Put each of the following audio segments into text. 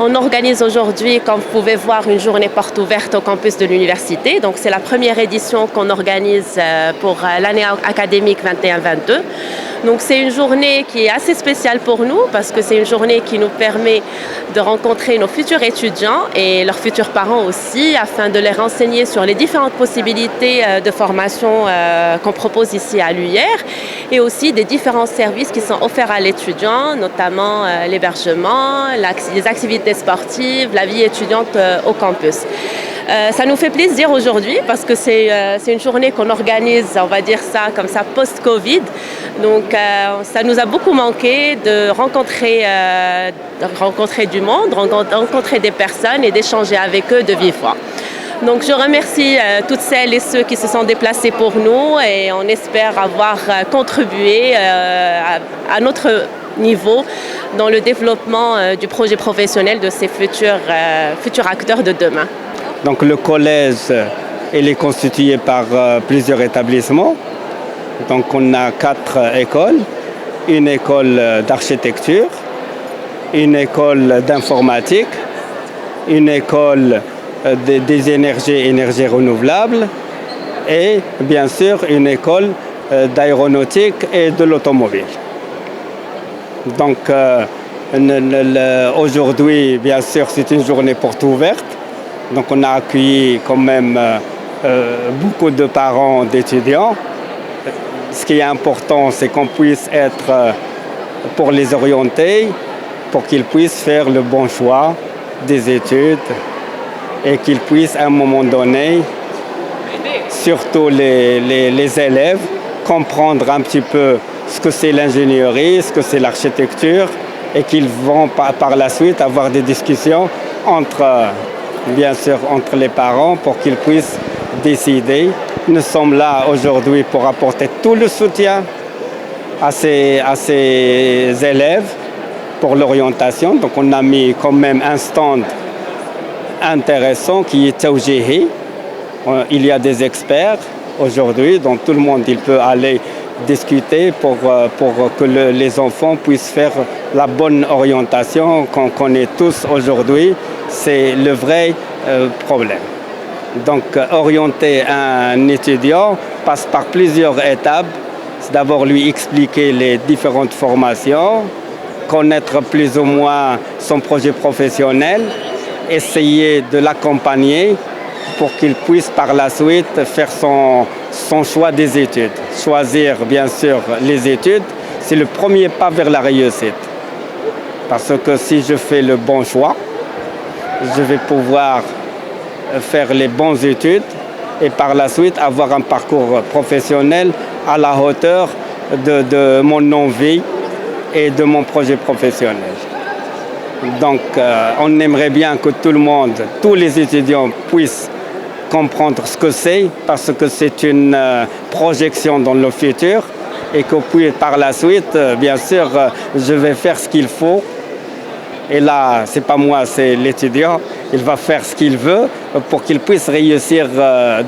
On organise aujourd'hui, comme vous pouvez voir, une journée porte ouverte au campus de l'université. Donc c'est la première édition qu'on organise pour l'année académique 21-22. Donc c'est une journée qui est assez spéciale pour nous parce que c'est une journée qui nous permet de rencontrer nos futurs étudiants et leurs futurs parents aussi, afin de les renseigner sur les différentes possibilités de formation qu'on propose ici à l'UIR et aussi des différents services qui sont offerts à l'étudiant, notamment l'hébergement, les activités sportives, la vie étudiante au campus. Ça nous fait plaisir aujourd'hui parce que c'est une journée qu'on organise, on va dire ça comme ça, post-Covid. Donc ça nous a beaucoup manqué de rencontrer du monde, rencontrer des personnes et d'échanger avec eux de vive voix. Donc je remercie toutes celles et ceux qui se sont déplacés pour nous et on espère avoir contribué à notre niveau dans le développement du projet professionnel de ces futurs acteurs de demain. Donc le collège il est constitué par plusieurs établissements. Donc on a 4 écoles, une école d'architecture, une école d'informatique, une école des énergies renouvelables et bien sûr une école d'aéronautique et de l'automobile. Donc aujourd'hui, bien sûr, c'est une journée porte ouverte. Donc on a accueilli quand même beaucoup de parents d'étudiants. Ce qui est important, c'est qu'on puisse être pour les orienter, pour qu'ils puissent faire le bon choix des études et qu'ils puissent à un moment donné, surtout les élèves, comprendre un petit peu ce que c'est l'ingénierie, ce que c'est l'architecture et qu'ils vont par la suite avoir des discussions bien sûr entre les parents pour qu'ils puissent décider. Nous sommes là aujourd'hui pour apporter tout le soutien à ces élèves pour l'orientation. Donc on a mis quand même un stand intéressant qui est Tawjihi. Il y a des experts aujourd'hui, donc tout le monde il peut aller discuter pour que les enfants puissent faire la bonne orientation qu'on connaît tous aujourd'hui. C'est le vrai problème. Donc orienter un étudiant passe par plusieurs étapes. C'est d'abord lui expliquer les différentes formations, connaître plus ou moins son projet professionnel, essayer de l'accompagner pour qu'il puisse par la suite faire son choix des études. Choisir bien sûr les études, c'est le premier pas vers la réussite. Parce que si je fais le bon choix, je vais pouvoir faire les bonnes études et par la suite avoir un parcours professionnel à la hauteur de mon envie et de mon projet professionnel. Donc on aimerait bien que tout le monde, tous les étudiants puissent comprendre ce que c'est parce que c'est une projection dans le futur et que puis par la suite, bien sûr, je vais faire ce qu'il faut. Et là, c'est pas moi, c'est l'étudiant. Il va faire ce qu'il veut pour qu'il puisse réussir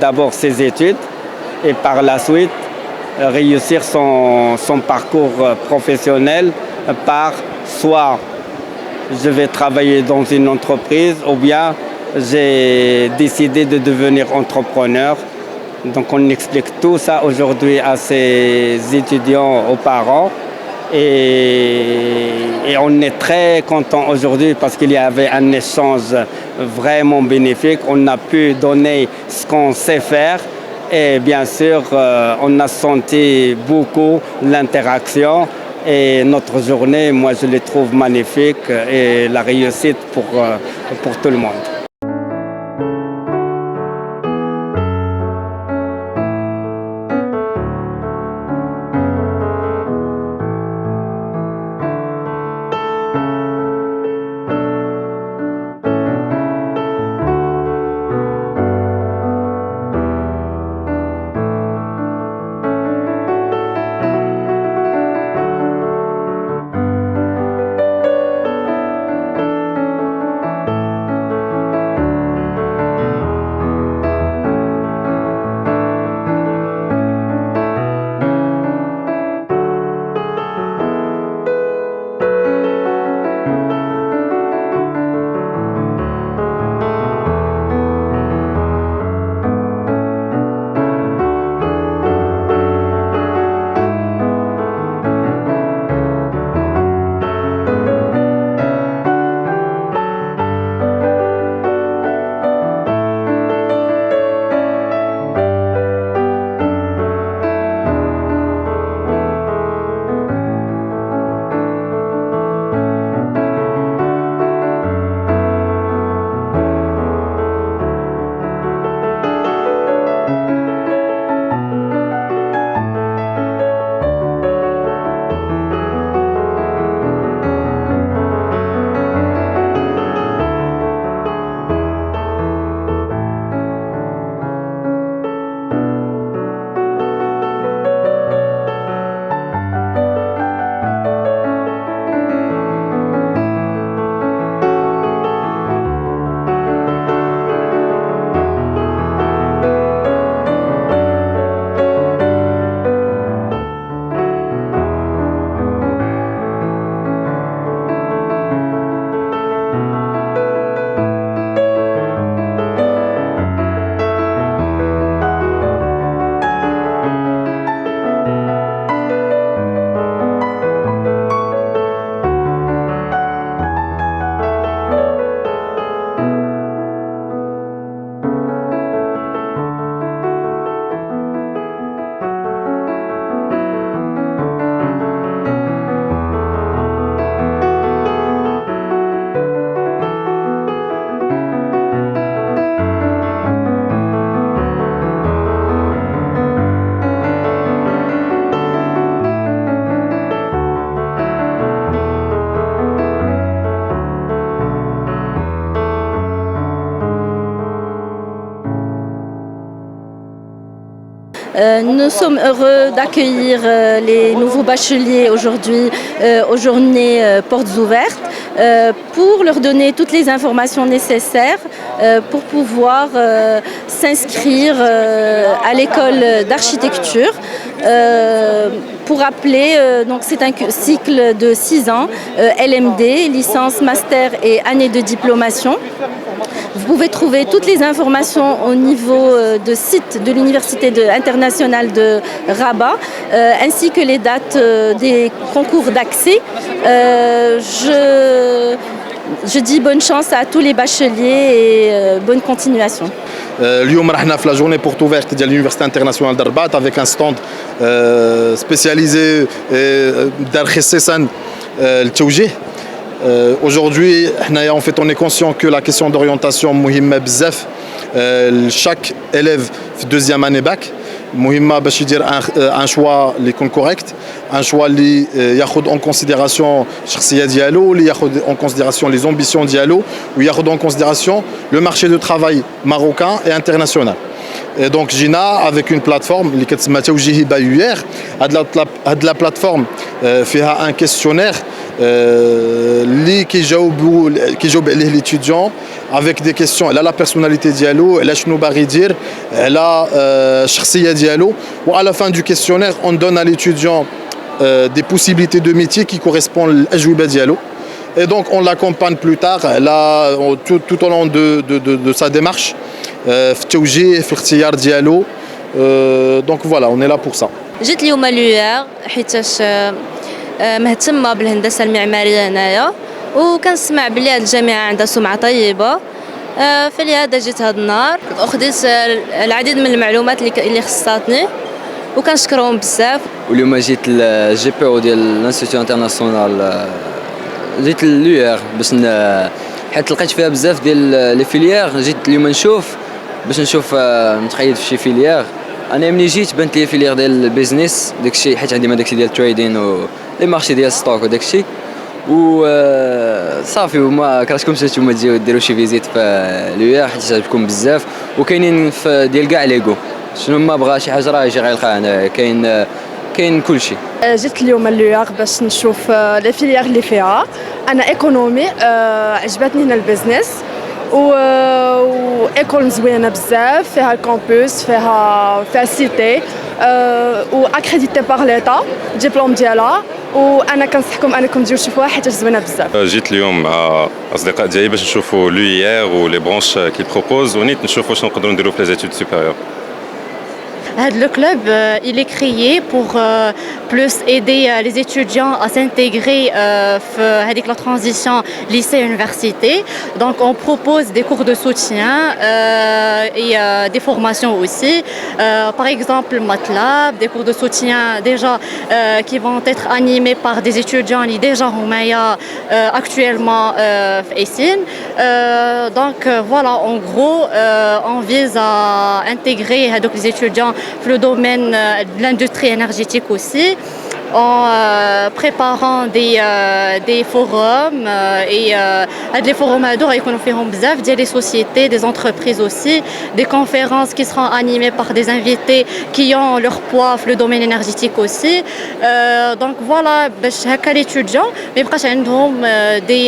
d'abord ses études et par la suite réussir son parcours professionnel par soit je vais travailler dans une entreprise ou bien j'ai décidé de devenir entrepreneur. Donc on explique tout ça aujourd'hui à ces étudiants, aux parents. Et on est très content aujourd'hui parce qu'il y avait un échange vraiment bénéfique. On a pu donner ce qu'on sait faire et bien sûr on a senti beaucoup l'interaction et notre journée, moi je les trouve magnifiques et la réussite pour tout le monde. Nous sommes heureux d'accueillir les nouveaux bacheliers aujourd'hui aux journées portes ouvertes pour leur donner toutes les informations nécessaires pour pouvoir s'inscrire à l'école d'architecture. Pour rappeler, donc c'est un cycle de 6 ans, LMD, licence, master et année de diplomation. Vous pouvez trouver toutes les informations au niveau de site de l'Université internationale de Rabat, ainsi que les dates des concours d'accès. Je dis bonne chance à tous les bacheliers et bonne continuation. اليوم رحنا في لا جورني بورت اوفيرت ديال l'Université internationale de Rabat avec un stand spécialisé دار خصيصا التوجيه. Aujourd'hui, en fait, on est conscient que la question d'orientation مهمة بزاف. Chaque élève في deuxième année bac مهمة باش يدير ان شوا اللي يكون كوريكت، ان شوا اللي ياخذ اون كونسيديراسيون الشخصيه ديالو، اللي ياخذ اون كونسيديراسيون لي زومبيسيون ديالو، وياخذ اون كونسيديراسيون لو مارشي دو ترافاي ماروكان اي انترناسيونال. Et donc جينا avec une plateforme اللي كتسمى توجيهي بايوير. هاد لا بلاتفورم فيها ان كيستيونير اللي كيجاوب عليه ليتيديون avec des questions على لا بيرسوناليتي ديالو، على شنو باغي يدير، على الشخصيه ديالو. و à la fin du questionnaire on donne à l'étudiant des possibilités de métier qui correspondent للاجوبه ديالو. Et donc on l'accompagne plus tard là, tout au long de sa démarche في التوجيه في الاختيار ديالو. Donc voilà, on est là pour ça. جيت اليوم لوير حيتاش مهتمه بالهندسه المعماريه هنايا، وكنسمع بلي هاد الجامعه عندها سمعه طيبه، فلهذا جيت هاد النهار. اخذت العديد من المعلومات اللي خصاتني وكنشكرهم بزاف. واليوم جيت الجي بي او ديال لانستيتيو انترناسيونال، جيت لوير باش حيت لقيت فيها بزاف ديال لي فيليير. جيت اليوم نشوف نتقيد في شي فيليير. انا ملي جيت بانت لي فيليير ديال البيزنس داكشي، حيت عندي داكشي ديال التريدين و لي مارشي ديال ستوك وداكشي. و صافي وما كرهتكم نتوما تجيو ديروا شي فيزيت في لوير حيت عجبكم بزاف، وكاينين في ديال كاع ليغو. شنو ما بغى شي حاجه راه يجي غيلقاها هنا، كاين كلشي. جيت اليوم لوير باش نشوف لي فيليير اللي فيها. انا ايكونومي، عجبتني هنا البيزنس و ايكول زوينه بزاف، فيها الكامبوس، فيها سيتي و اكريديتي بار ليتا ديبلوم ديالها. وانا كنصحكم انكم تجيو تشوفوها حيت زوينه بزاف. جيت اليوم مع اصدقاء ديالي باش نشوفوا لويير ولي برونش كي بروبوز، ونيت نشوفوا شنو نقدروا نديروا في لي études supérieures. Le club, il est créé pour plus aider les étudiants à s'intégrer avec la transition lycée-université. Donc on propose des cours de soutien et des formations aussi. Par exemple, MATLAB, des cours de soutien déjà qui vont être animés par des étudiants qui déjà actuellement Essine. Donc voilà, en gros, on vise à intégrer les étudiants le domaine de l'industrie énergétique aussi, en préparant des forums et des forums des sociétés, des entreprises aussi, des conférences qui seront animées par des invités qui ont leur poids dans le domaine énergétique aussi. Donc voilà, l'étudiant mais des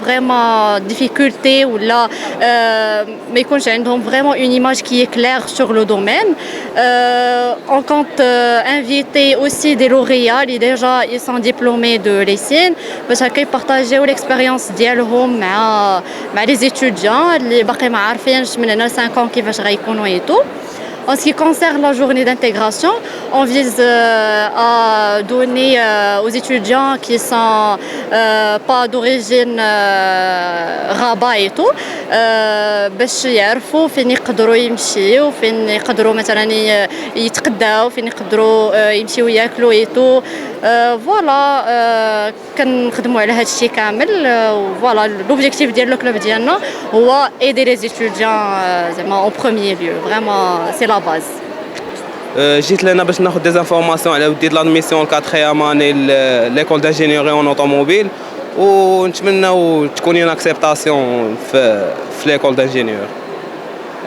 vraiment difficultés ou là mais quand j'ai vraiment une image qui est claire sur le domaine. On compte inviter aussi des lauréats qui déjà ils sont diplômés de l'Essine باش هكا يبارطاجيو l'expérience ديالهم مع les étudiants اللي باقي ما عارفينش من هنا 5 ans كيفاش غيكونوا ايتو. En ce qui concerne la journée d'intégration, on vise à donner aux étudiants qui ne sont pas d'origine Rabat et tout, باش يعرفوا فين يقدروا يمشيو، فين يقدروا مثلا يتقداو، فين يقدروا يمشيو ياكلوا ايتو. فوالا كنخدموا على هذا الشيء كامل. فوالا لوبجيكتيف ديال لو كلوب ديالنا هو aider les étudiants زعما en premier lieu. Vraiment c'est la base. جيت لهنا باش ناخذ دي انفورماسيون على ودي لادميسيون 4 اني ليكول دانجينيوري اون اوتوموبيل، ونتمناو تكون اون اكسبتاسيون في ليكول دانجينيور.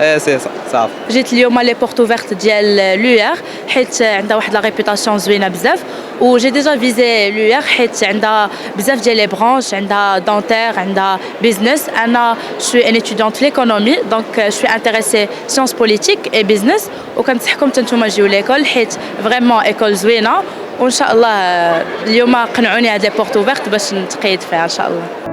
سي صافي. جيت اليوم لي بورت اوفرت ديال لوير حيت عندها واحد لا ريبوتاسيون زوينه بزاف و جي ديجا فيزي لوير حيت عندها بزاف ديال لي برانش عندها دونتير عندها بيزنس. انا شوي ان étudiante في ليكونومي دونك شوي انتريسي سيونس بوليتيك اي بيزنس وكنصحكم حتى نتوما جيو ليكول حيت فريمون ايكول زوينه وان شاء الله اليوم قنعوني هاد لي بورت اوفرت باش نتقيد فيها ان شاء الله.